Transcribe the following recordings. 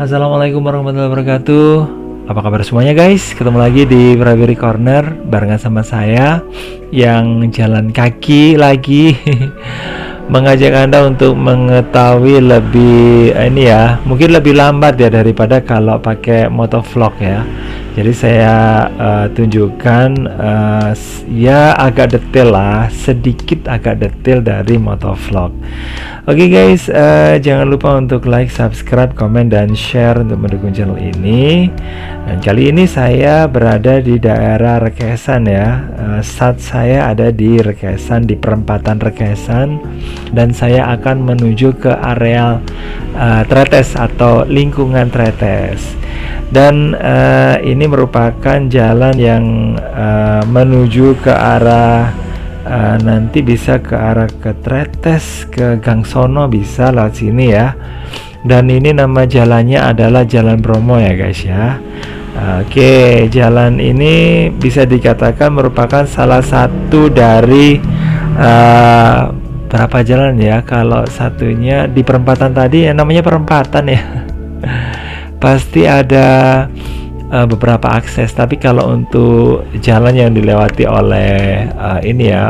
Assalamualaikum warahmatullahi wabarakatuh. Apa kabar semuanya guys? Ketemu lagi di Strawberry Corner barengan sama saya yang jalan kaki lagi mengajak Anda untuk mengetahui lebih mungkin lebih lambat ya daripada kalau pakai motovlog ya. Jadi saya tunjukkan ya agak detail lah, sedikit agak detail dari motovlog. Oke guys, jangan lupa untuk like, subscribe, komen, dan share untuk mendukung channel ini. Dan kali ini saya berada di daerah Rekesan ya. Saat saya ada di Rekesan, di perempatan Rekesan, dan saya akan menuju ke areal Tretes atau lingkungan Tretes. Dan ini merupakan jalan yang menuju ke arah nanti bisa ke arah ke Tretes, ke Gangsono, bisa lewat sini ya. Dan ini nama jalannya adalah Jalan Bromo ya guys ya. Oke, jalan ini bisa dikatakan merupakan salah satu dari berapa jalan ya. Kalau satunya di perempatan tadi ya, namanya perempatan ya. Pasti ada beberapa akses, tapi kalau untuk jalan yang dilewati oleh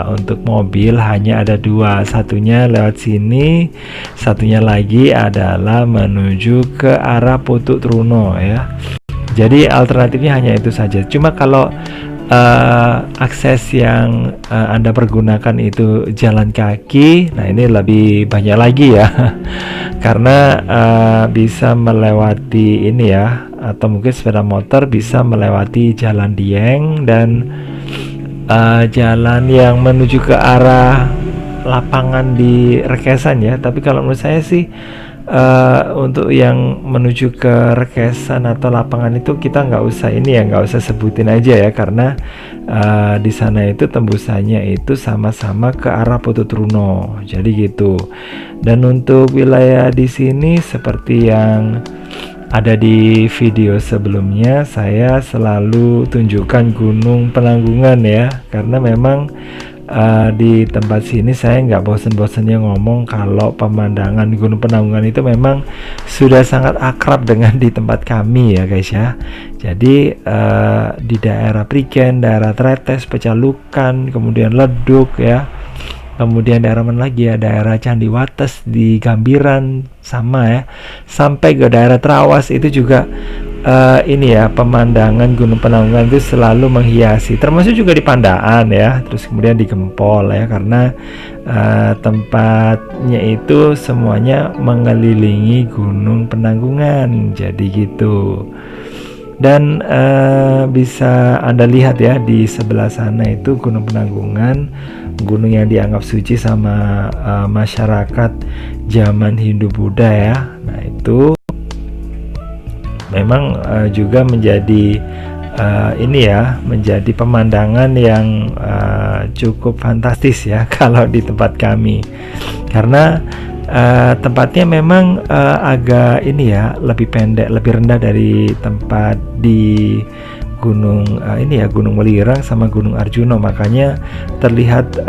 untuk mobil hanya ada dua, satunya lewat sini, satunya lagi adalah menuju ke arah Putuk Truno ya. Jadi alternatifnya hanya itu saja. Cuma kalau akses yang Anda pergunakan itu jalan kaki, nah ini lebih banyak lagi ya karena bisa melewati ini ya, atau mungkin sepeda motor bisa melewati Jalan Dieng dan jalan yang menuju ke arah lapangan di Rekesan ya. Tapi kalau menurut saya sih untuk yang menuju ke Rekesan atau lapangan itu kita nggak usah sebutin aja ya, karena di sana itu tembusannya itu sama-sama ke arah Putuk Truno, jadi gitu. Dan untuk wilayah di sini seperti yang ada di video sebelumnya, saya selalu tunjukkan Gunung Penanggungan ya, karena memang di tempat sini saya nggak bosen-bosennya ngomong kalau pemandangan Gunung Penanggungan itu memang sudah sangat akrab dengan di tempat kami ya guys ya. Jadi di daerah Prigen, daerah Tretes, Pecalukan, kemudian Leduk ya, kemudian daerah mana lagi ya, daerah Candi Wates di Gambiran sama ya, sampai ke daerah Trawas itu juga pemandangan Gunung Penanggungan itu selalu menghiasi, termasuk juga di Pandaan ya, terus kemudian di Gempol ya, karena tempatnya itu semuanya mengelilingi Gunung Penanggungan, jadi gitu. Dan bisa Anda lihat ya di sebelah sana itu Gunung Penanggungan, gunung yang dianggap suci sama masyarakat zaman Hindu-Buddha ya. Nah itu memang juga menjadi menjadi pemandangan yang cukup fantastis ya kalau di tempat kami, karena tempatnya memang agak lebih pendek, lebih rendah dari tempat di Gunung Gunung Welirang sama Gunung Arjuna, makanya terlihat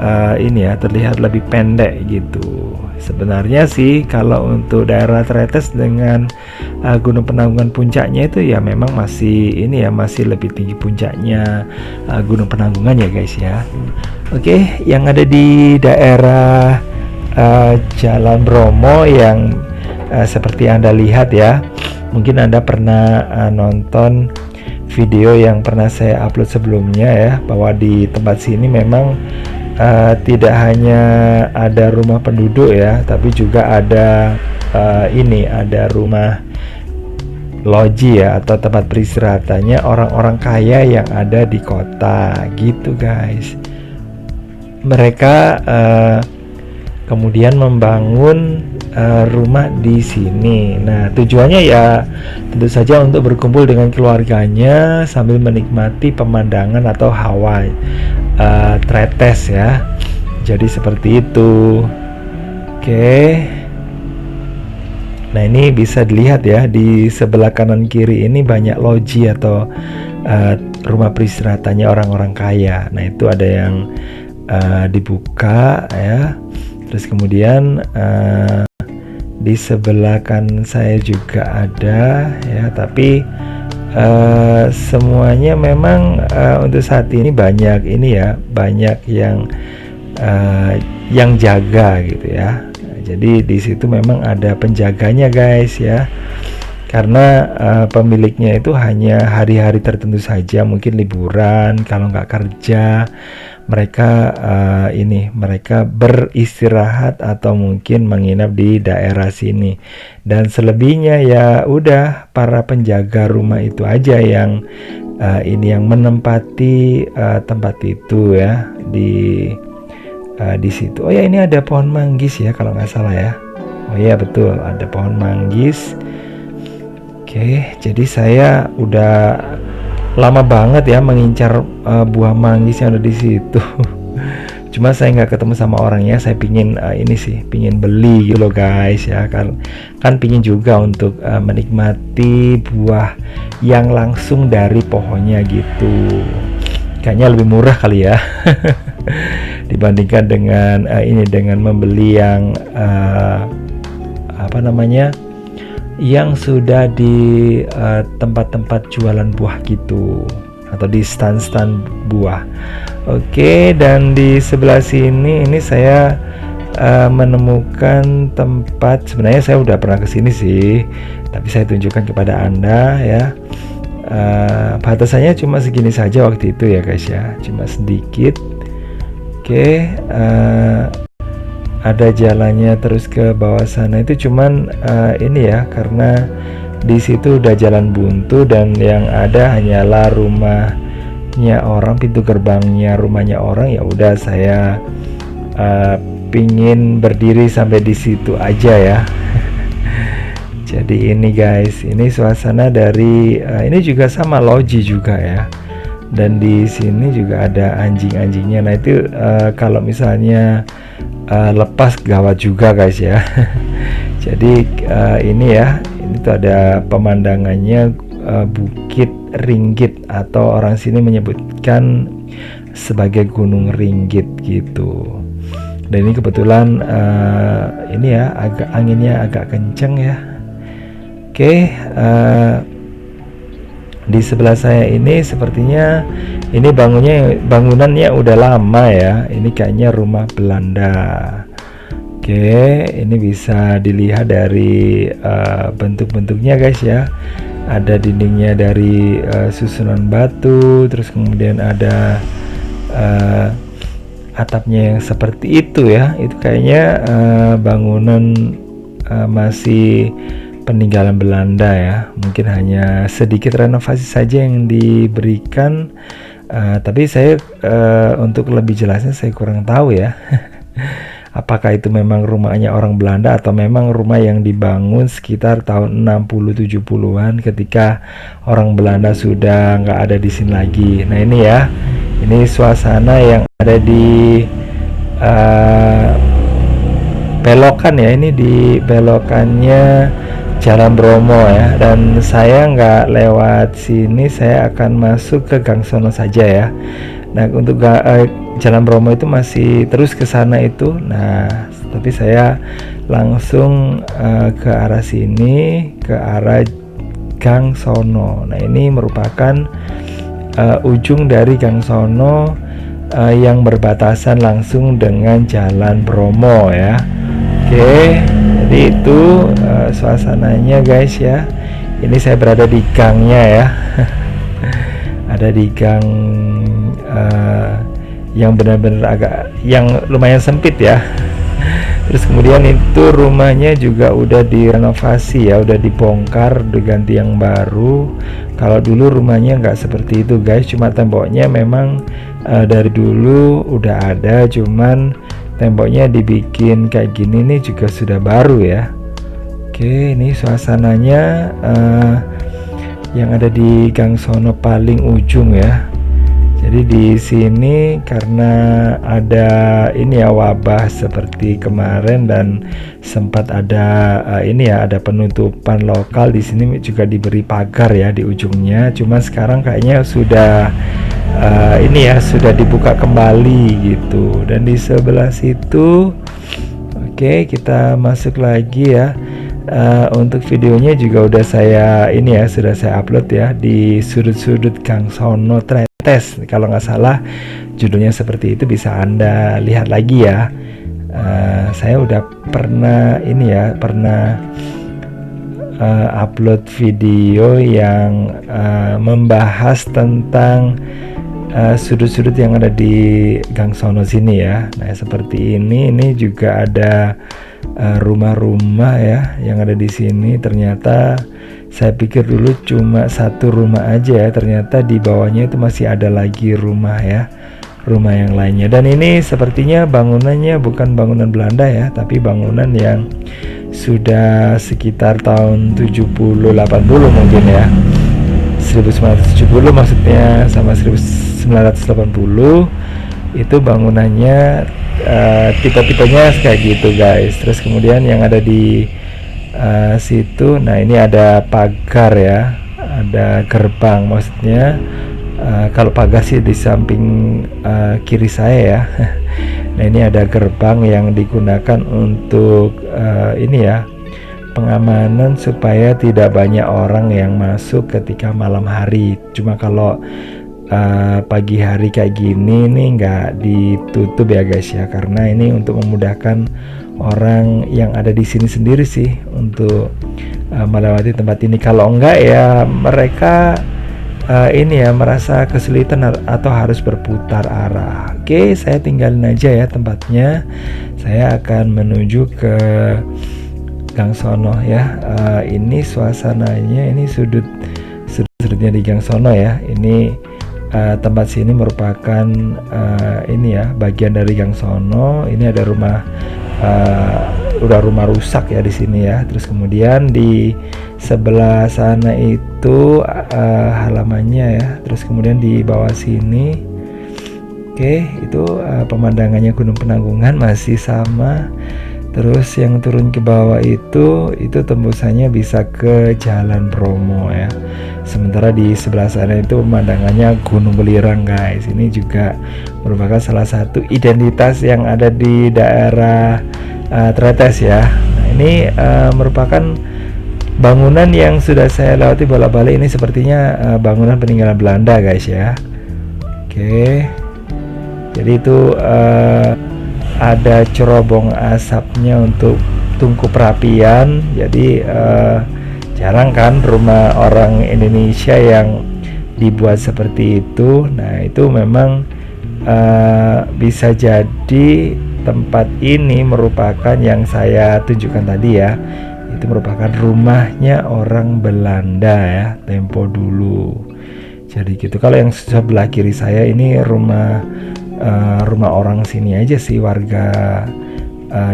terlihat lebih pendek gitu. Sebenarnya sih kalau untuk daerah Tretes dengan Gunung Penanggungan puncaknya itu ya memang masih masih lebih tinggi puncaknya Gunung Penanggungan ya guys ya. Oke, yang ada di daerah Jalan Bromo yang seperti Anda lihat ya, mungkin Anda pernah nonton video yang pernah saya upload sebelumnya ya, bahwa di tempat sini memang tidak hanya ada rumah penduduk ya, tapi juga ada ada rumah loji ya, atau tempat peristirahatannya orang-orang kaya yang ada di kota gitu guys. Mereka kemudian membangun rumah di sini. Nah, tujuannya ya tentu saja untuk berkumpul dengan keluarganya sambil menikmati pemandangan atau hawa Tretes ya. Jadi seperti itu. Oke. Nah, ini bisa dilihat ya, di sebelah kanan kiri ini banyak loji atau rumah peristirahatannya orang-orang kaya. Nah, itu ada yang dibuka ya. Terus kemudian Di sebelah kanan saya juga ada ya, tapi semuanya memang untuk saat ini banyak ini ya, banyak yang jaga gitu ya. Jadi di situ memang ada penjaganya guys ya, karena pemiliknya itu hanya hari-hari tertentu saja, mungkin liburan, kalau nggak kerja mereka mereka beristirahat atau mungkin menginap di daerah sini, dan selebihnya ya udah para penjaga rumah itu aja yang yang menempati tempat itu ya, di situ. Oh ya, ini ada pohon manggis ya kalau nggak salah ya. Oh iya betul, ada pohon manggis. Oke, jadi saya udah lama banget ya mengincar buah manggis yang ada di situ. Cuma saya nggak ketemu sama orangnya. Saya pingin pingin beli gitu loh guys ya, kan pingin juga untuk menikmati buah yang langsung dari pohonnya gitu. Kayaknya lebih murah kali ya dibandingkan dengan membeli yang yang sudah di tempat-tempat jualan buah gitu, atau di stand-stand buah. Oke, dan di sebelah sini ini saya menemukan tempat, sebenarnya saya udah pernah kesini sih, tapi saya tunjukkan kepada Anda ya. Batasannya cuma segini saja waktu itu ya guys ya, cuma sedikit. Oke, ada jalannya terus ke bawah sana, itu cuman ini ya, karena di situ udah jalan buntu dan yang ada hanyalah rumahnya orang, pintu gerbangnya rumahnya orang. Ya udah, saya pingin berdiri sampai di situ aja ya. Jadi ini guys, ini suasana dari ini juga sama loji juga ya. Dan di sini juga ada anjing-anjingnya. Nah itu kalau misalnya lepas gawat juga guys ya. Jadi ini tuh ada pemandangannya, Bukit Ringgit, atau orang sini menyebutkan sebagai Gunung Ringgit gitu. Dan ini kebetulan anginnya agak kenceng ya. Oke, di sebelah saya ini sepertinya ini bangunannya udah lama ya. Ini kayaknya rumah Belanda. Oke, ini bisa dilihat dari bentuk-bentuknya guys ya. Ada dindingnya dari susunan batu, terus kemudian ada atapnya yang seperti itu ya. Itu kayaknya bangunan masih peninggalan Belanda ya. Mungkin hanya sedikit renovasi saja yang diberikan, tapi saya untuk lebih jelasnya saya kurang tahu ya. Apakah itu memang rumahnya orang Belanda atau memang rumah yang dibangun sekitar tahun 60-70-an ketika orang Belanda sudah nggak ada di sini lagi. Nah ini ya, ini suasana yang ada di belokan ya, ini di belokannya Jalan Bromo ya, dan saya nggak lewat sini, saya akan masuk ke Gang Sono saja ya. Nah untuk Jalan Bromo itu masih terus ke sana itu. Nah tapi saya langsung ke arah sini, ke arah Gang Sono. Nah ini merupakan ujung dari Gang Sono yang berbatasan langsung dengan Jalan Bromo ya. Oke, jadi itu suasananya guys ya. Ini saya berada di gangnya ya. Ada di gang yang benar-benar yang lumayan sempit ya. Terus kemudian itu rumahnya juga udah direnovasi ya, udah dibongkar, diganti yang baru. Kalau dulu rumahnya nggak seperti itu guys, cuma temboknya memang dari dulu udah ada, cuman temboknya dibikin kayak gini nih juga sudah baru ya. Oke, ini suasananya yang ada di Gang Sono paling ujung ya. Jadi di sini karena ada ini ya wabah seperti kemarin dan sempat ada ada penutupan lokal, di sini juga diberi pagar ya di ujungnya. Cuma sekarang kayaknya sudah sudah dibuka kembali gitu. Dan di sebelah situ, oke, kita masuk lagi ya. Untuk videonya juga udah saya ini ya, sudah saya upload ya di sudut-sudut Gang Sono Tretes. Kalau nggak salah judulnya seperti itu, bisa Anda lihat lagi ya. Saya udah pernah ini ya, pernah upload video yang membahas tentang sudut-sudut yang ada di Gang Sono sini ya. Nah, seperti ini juga ada rumah-rumah ya yang ada di sini. Ternyata saya pikir dulu cuma satu rumah aja ya, ternyata di bawahnya itu masih ada lagi rumah ya, rumah yang lainnya. Dan ini sepertinya bangunannya bukan bangunan Belanda ya, tapi bangunan yang sudah sekitar tahun 70-80 mungkin ya, 1970 maksudnya sama 1980 itu bangunannya. Tipe-tipenya kayak gitu guys. Terus kemudian yang ada di situ, nah ini ada pagar ya, ada gerbang maksudnya. Kalau pagar sih di samping kiri saya ya. Nah ini ada gerbang yang digunakan untuk ini ya, pengamanan supaya tidak banyak orang yang masuk ketika malam hari. Cuma kalau pagi hari kayak gini nih nggak ditutup ya guys ya, karena ini untuk memudahkan orang yang ada di sini sendiri sih untuk melewati tempat ini. Kalau enggak ya mereka ini ya merasa kesulitan atau harus berputar arah. Oke, saya tinggalin aja ya tempatnya. Saya akan menuju ke Gang Sono ya. Ini suasananya, ini sudutnya di Gang Sono ya. Ini tempat sini merupakan ini ya, bagian dari Gang Sono. Ini ada rumah, udah rumah rusak ya di sini ya. Terus kemudian di sebelah sana itu halamannya ya. Terus kemudian di bawah sini, oke, itu pemandangannya Gunung Penanggungan masih sama. Terus yang turun ke bawah itu tembusannya bisa ke Jalan Bromo ya. Sementara di sebelah sana itu pemandangannya Gunung Welirang guys. Ini juga merupakan salah satu identitas yang ada di daerah Tretes ya. Nah, ini merupakan bangunan yang sudah saya lewati bolak-balik. Ini sepertinya bangunan peninggalan Belanda guys ya. Oke, jadi itu ada cerobong asapnya untuk tungku perapian. Jadi jarang kan rumah orang Indonesia yang dibuat seperti itu. Nah itu memang bisa jadi tempat ini merupakan yang saya tunjukkan tadi ya, itu merupakan rumahnya orang Belanda ya, tempo dulu. Jadi gitu. Kalau yang sebelah kiri saya ini rumah orang sini aja sih, warga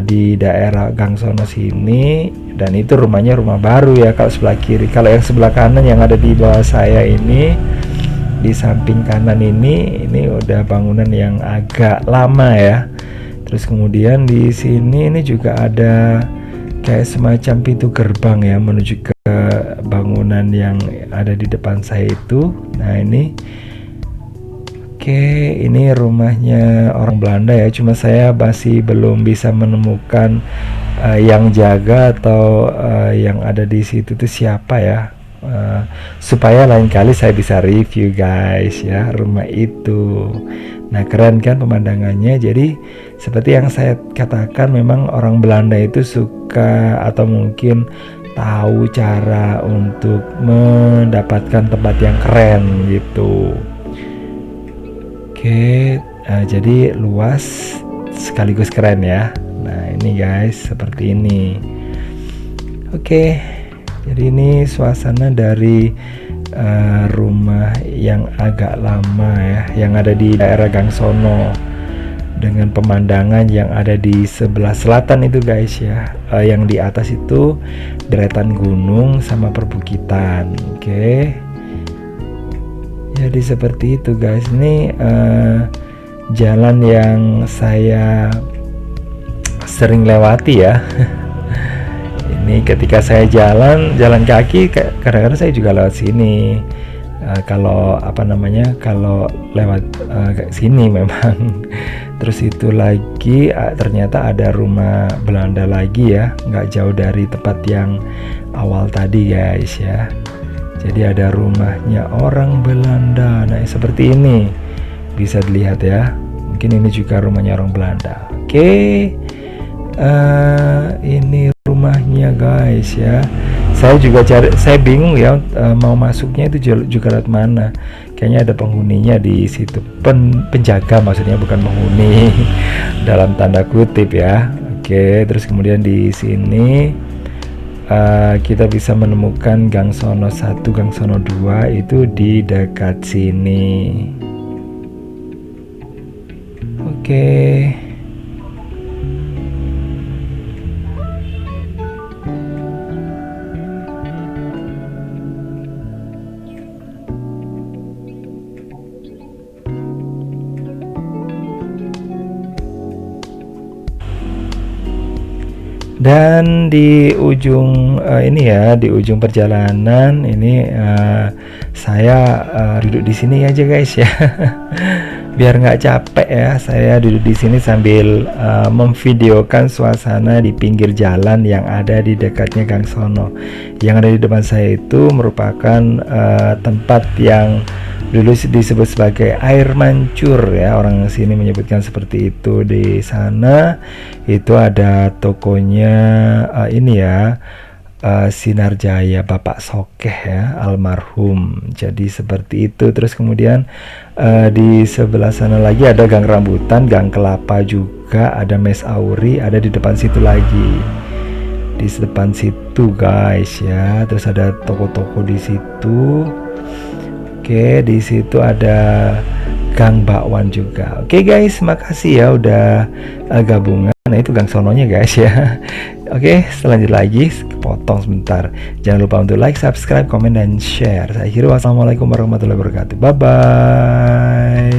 di daerah Gang Sono sini. Dan itu rumahnya rumah baru ya kalau sebelah kiri. Kalau yang sebelah kanan yang ada di bawah saya ini, di samping kanan ini udah bangunan yang agak lama ya. Terus kemudian di sini ini juga ada kayak semacam pintu gerbang ya menuju ke bangunan yang ada di depan saya itu. Nah ini, oke, ini rumahnya orang Belanda ya. Cuma saya masih belum bisa menemukan yang jaga atau yang ada di situ tuh siapa ya. Supaya lain kali saya bisa review guys ya rumah itu. Nah keren kan pemandangannya. Jadi seperti yang saya katakan, memang orang Belanda itu suka atau mungkin tahu cara untuk mendapatkan tempat yang keren gitu. Oke, jadi luas sekaligus keren ya. Nah ini guys seperti ini. Oke, jadi ini suasana dari rumah yang agak lama ya, yang ada di daerah Gang Sono, dengan pemandangan yang ada di sebelah selatan itu guys ya. Yang di atas itu deretan gunung sama perbukitan. Oke, jadi seperti itu guys. Ini jalan yang saya sering lewati ya. Ini ketika saya jalan kaki, kadang-kadang saya juga lewat sini. Kalau apa namanya, kalau lewat sini memang. Terus itu lagi ternyata ada rumah Belanda lagi ya, nggak jauh dari tempat yang awal tadi guys ya. Jadi ada rumahnya orang Belanda. Nah seperti ini bisa dilihat ya. Mungkin ini juga rumahnya orang Belanda. Oke, ini rumahnya guys ya. Saya juga saya bingung ya, mau masuknya itu juga lewat mana. Kayaknya ada penghuninya di situ, penjaga maksudnya, bukan penghuni dalam tanda kutip ya. Oke, terus kemudian di sini kita bisa menemukan Gang Sono 1, Gang Sono 2 itu di dekat sini. Oke. Dan di ujung ini ya, di ujung perjalanan ini saya duduk di sini aja guys ya. Biar nggak capek ya, saya duduk di sini sambil memvideokan suasana di pinggir jalan yang ada di dekatnya Gang Sono. Yang ada di depan saya itu merupakan tempat yang dulu disebut sebagai air mancur ya, orang sini menyebutkan seperti itu. Di sana itu ada tokonya ini ya, Sinar Jaya, Bapak Sokeh ya, almarhum. Jadi seperti itu. Terus kemudian di sebelah sana lagi ada Gang Rambutan, Gang Kelapa juga, ada Mes Auri, ada di depan situ lagi, di depan situ guys ya. Terus ada toko-toko di situ. Oke, di situ ada Gang Bakwan juga. Oke guys, makasih ya udah gabungan. Nah itu Gang Sononya guys ya. Oke, selanjut lagi, potong sebentar. Jangan lupa untuk like, subscribe, komen, dan share. Saya akhiri, wassalamualaikum warahmatullahi wabarakatuh. Bye bye.